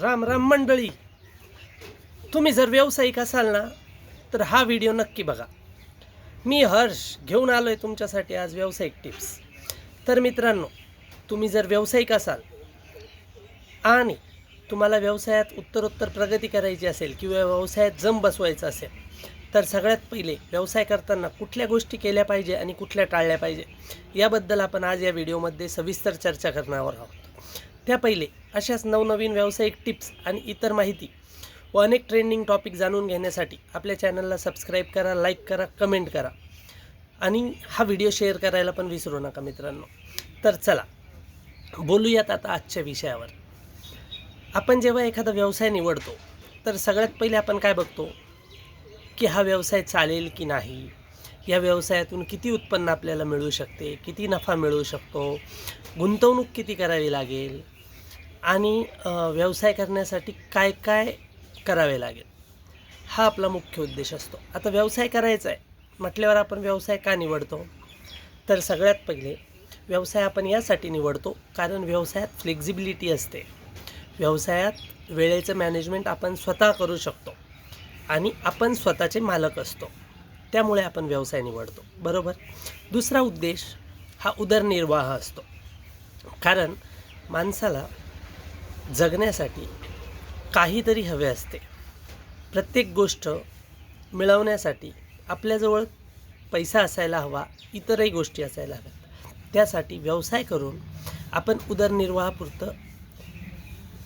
राम राम मंडळी. तुम्ही जर व्यावसायिक असाल ना तर हा व्हिडिओ नक्की बघा. मी हर्ष घेऊन आलो आहे तुमच्यासाठी आज व्यावसायिक टिप्स. तर मित्रांनो, तुम्ही जर व्यावसायिक असाल आणि तुम्हाला व्यवसायात उत्तरोत्तर प्रगती करायची असेल किंवा व्यवसायात जम बसवायचा असेल तर सगळ्यात पहिले व्यवसाय करताना कुठल्या गोष्टी केल्या पाहिजे आणि कुठल्या टाळल्या पाहिजे याबद्दल आपण आज या व्हिडिओमध्ये सविस्तर चर्चा करणार आहोत. त्या पहिले अशाच नवनवीन व्यावसायिक टिप्स आणि इतर माहिती व अनेक ट्रेंडिंग टॉपिक जाणून घेण्यासाठी आपल्या चॅनलला सबस्क्राईब करा, लाईक करा, कमेंट करा आणि हा व्हिडिओ शेअर करायला पण विसरू नका मित्रांनो. तर चला बोलूयात आता आजच्या विषयावर. आपण जेव्हा एखादा व्यवसाय निवडतो तर सगळ्यात पहिले आपण काय बघतो की हा व्यवसाय चालेल की नाही, या व्यवसायातून किती उत्पन्न आपल्याला मिळू शकते, किती नफा मिळू शकतो, गुंतवणूक किती करावी लागेल आणि व्यवसाय करण्यासाठी काय काय करावे लागेल, हा आपला मुख्य उद्देश असतो. आता व्यवसाय करायचा आहे म्हटल्यावर आपण व्यवसाय का निवडतो, तर सगळ्यात पहिले व्यवसाय आपण यासाठी निवडतो कारण व्यवसायात फ्लेक्झिबिलिटी असते. व्यवसायात वेळेचं मॅनेजमेंट आपण स्वतः करू शकतो आणि आपण स्वतःचे मालक असतो, त्यामुळे आपण व्यवसाय निवडतो, बरोबर. दुसरा उद्देश हा उदरनिर्वाह असतो, कारण माणसाला जगण्यासाठी काहीतरी हवे असते. प्रत्येक गोष्ट मिळवण्यासाठी आपल्याजवळ पैसा असायला हवा, इतरही गोष्टी असायला हव्यात. त्यासाठी व्यवसाय करून आपण उदरनिर्वाहापुरतं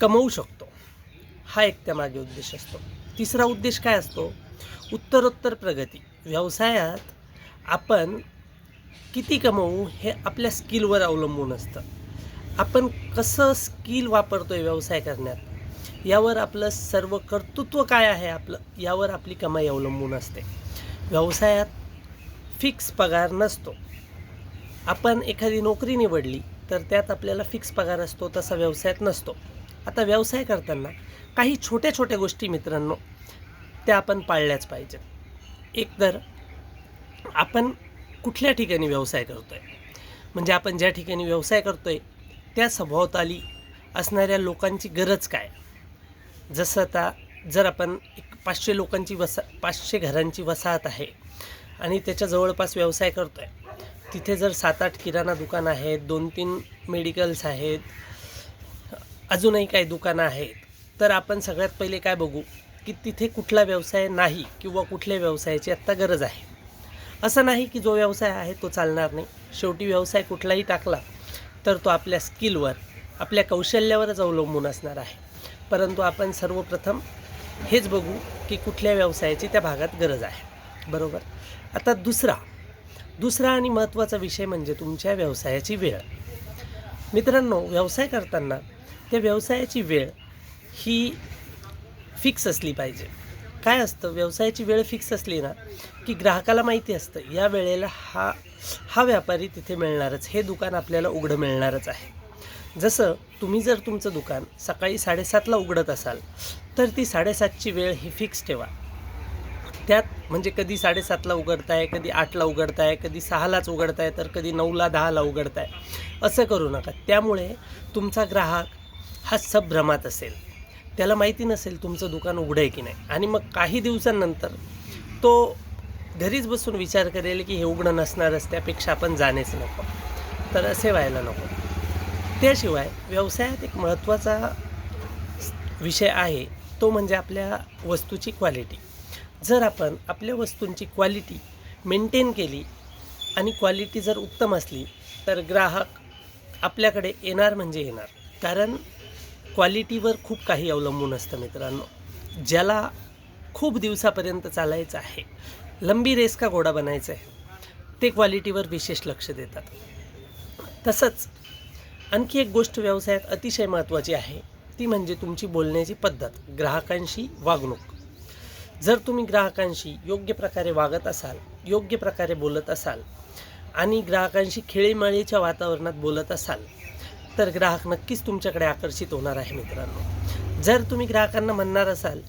कमवू शकतो, हा एक त्यामागे उद्देश असतो. तिसरा उद्देश काय असतो, उत्तरोत्तर प्रगती. व्यवसायात आपण किती कमवू हे आपल्या स्किलवर अवलंबून असतं. आपण कसं स्किल वापरतो आहे व्यवसाय करण्यात यावर आपलं सर्व कर्तृत्व काय आहे आपलं, यावर आपली कमाई अवलंबून असते. व्यवसायात फिक्स पगार नसतो. आपण एखादी नोकरी निवडली तर त्यात आपल्याला फिक्स पगार असतो, तसा व्यवसायात नसतो. आता व्यवसाय करताना काही छोट्या छोट्या गोष्टी मित्रांनो त्या आपण पाळल्याच पाहिजेत. एक तर आपण कुठल्या ठिकाणी व्यवसाय करतो आहे, म्हणजे आपण ज्या ठिकाणी व्यवसाय करतो आहे त्या सभोवताली असणाऱ्या लोकांची गरज काय. जसं आता जर आपण एक 500 घरांची वसाहत आहे आणि त्याच्या जवळपास व्यवसाय करतो आहे, तिथे जर 7-8 किराणा दुकान आहेत, 2-3 मेडिकल्स आहेत, अजूनही काही दुकानं आहेत, तर आपण सगळ्यात पहिले काय बघू की तिथे कुठला व्यवसाय नाही किंवा कुठल्या व्यवसायाची आत्ता गरज आहे. असं नाही की जो व्यवसाय आहे तो चालणार नाही. शेवटी व्यवसाय कुठलाही टाकला तर तो आपल्या स्किलवर, आपल्या कौशल्यावरच अवलंबून असणार आहे. परंतु आपण सर्वप्रथम हेच बघू की कुठल्या व्यवसायाची त्या भागात गरज आहे, बरोबर. आता दुसरा आणि महत्त्वाचा विषय म्हणजे तुमच्या व्यवसायाची वेळ. मित्रांनो, व्यवसाय करताना त्या व्यवसायाची वेळ ही फिक्स असली पाहिजे. काय असतं, व्यवसायाची वेळ फिक्स असली ना की ग्राहकाला माहिती असतं या वेळेला हा व्यापारी तिथे मिळणारच, हे दुकान आपल्याला उघडं मिळणारच आहे. जसं तुम्ही जर तुमचं दुकान सकाळी 7:30ला उघडत असाल तर ती 7:30ची वेळ ही फिक्स ठेवा. त्यात म्हणजे कधी 7:30ला उघडताय, कधी 8ला उघडताय, कधी 6लाच उघडताय, तर कधी 9ला 10ला उघडताय, असं करू नका. त्यामुळे तुमचा ग्राहक हा संभ्रमात असेल, त्याला माहिती नसेल तुमचं दुकान उघडं आहे की नाही, आणि मग काही दिवसांनंतर तो घरीच बसून विचार करेल की हे उघडं नसणारच, त्यापेक्षा आपण जाणेच नको. तर असे व्हायला नको. त्याशिवाय व्यवसायात एक महत्त्वाचा विषय आहे, तो म्हणजे आपल्या वस्तूची क्वालिटी. जर आपण आपल्या वस्तूंची क्वालिटी मेंटेन केली आणि क्वालिटी जर उत्तम असली तर ग्राहक आपल्याकडे येणार म्हणजे येणार. कारण क्वालिटीवर खूप काही अवलंबून असतं मित्रांनो. ज्याला खूप दिवसापर्यंत चालायचं आहे, लंबी रेस का घोडा बनायचं आहे, ते क्वालिटीवर विशेष लक्ष देतात. तसंच आणखी एक गोष्ट व्यवसायात अतिशय महत्त्वाची आहे, ती म्हणजे तुमची बोलण्याची पद्धत, ग्राहकांशी वागणूक. जर तुम्ही ग्राहकांशी योग्य प्रकारे वागत असाल, योग्य प्रकारे बोलत असाल आणि ग्राहकांशी खेळीमेळीच्या वातावरणात बोलत असाल तर ग्राहक नक्कीच तुमच्याकडे आकर्षित होणार आहे मित्रांनो. जर तुम्ही ग्राहकांना म्हणणार असाल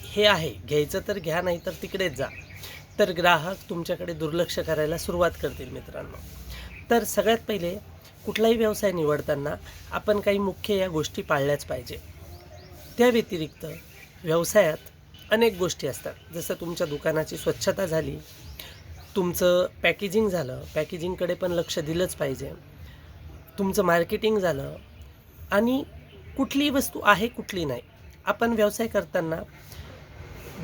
हे आहे, घ्यायचं तर घ्या, नाही तर तिकडेच जा, तर ग्राहक तुमच्याकडे दुर्लक्ष करायला सुरुवात करतील मित्रांनो. तर सगळ्यात पहिले कुठलाही व्यवसाय निवडताना आपण काही मुख्य या गोष्टी पाळल्याच पाहिजे. त्या व्यतिरिक्त व्यवसायात अनेक गोष्टी असतात. जसं तुमच्या दुकानाची स्वच्छता झाली, तुमचं पॅकेजिंग झालं, पॅकेजिंगकडे पण लक्ष दिलंच पाहिजे, तुमचं मार्केटिंग झालं आणि कुठली वस्तू आहे कुठली नाही. आपण व्यवसाय करताना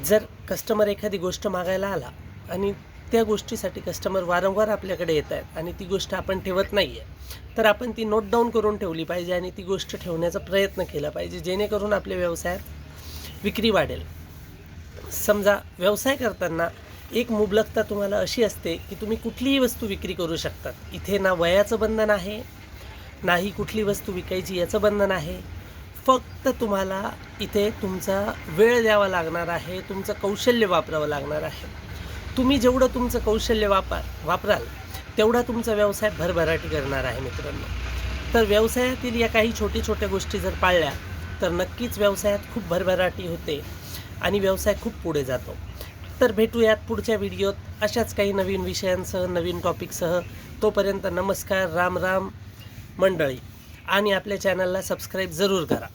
जर कस्टमर एखादी गोष्ट मागायला आला आणि त्या गोष्टीसाठी कस्टमर वारंवार आपल्याकडे येत आहेत आणि ती गोष्ट आपण ठेवत नाही आहे, तर आपण ती नोट डाऊन करून ठेवली पाहिजे आणि ती गोष्ट ठेवण्याचा प्रयत्न केला पाहिजे, जेणेकरून आपल्या व्यवसायात विक्री वाढेल. समजा व्यवसाय करताना एक मुबलकता तुम्हाला अशी असते की तुम्ही कुठलीही वस्तू विक्री करू शकतात. इथे ना वयाचं बंधन आहे, नाही कुठली वस्तू विकायची याचं बंधन आहे. फक्त तुम्हाला इथे तुमचा वेळ द्यावा लागणार आहे, तुमचं कौशल्य वापरावं लागणार आहे. तुम्ही जेवढं तुमचं कौशल्य वापराल तेवढा तुमचा व्यवसाय भरभराटी करणार आहे मित्रांनो. तर व्यवसायातील या काही छोट्या गोष्टी जर पाळल्या तर नक्कीच व्यवसायात खूप भरभराटी होते आणि व्यवसाय खूप पुढे जातो. तर भेटूयात पुढच्या व्हिडिओत अशाच काही नवीन विषयांसह, नवीन टॉपिकसह. तोपर्यंत नमस्कार, राम राम मंडळी, आणि आपल्या चॅनलला सबस्क्राईब जरूर करा.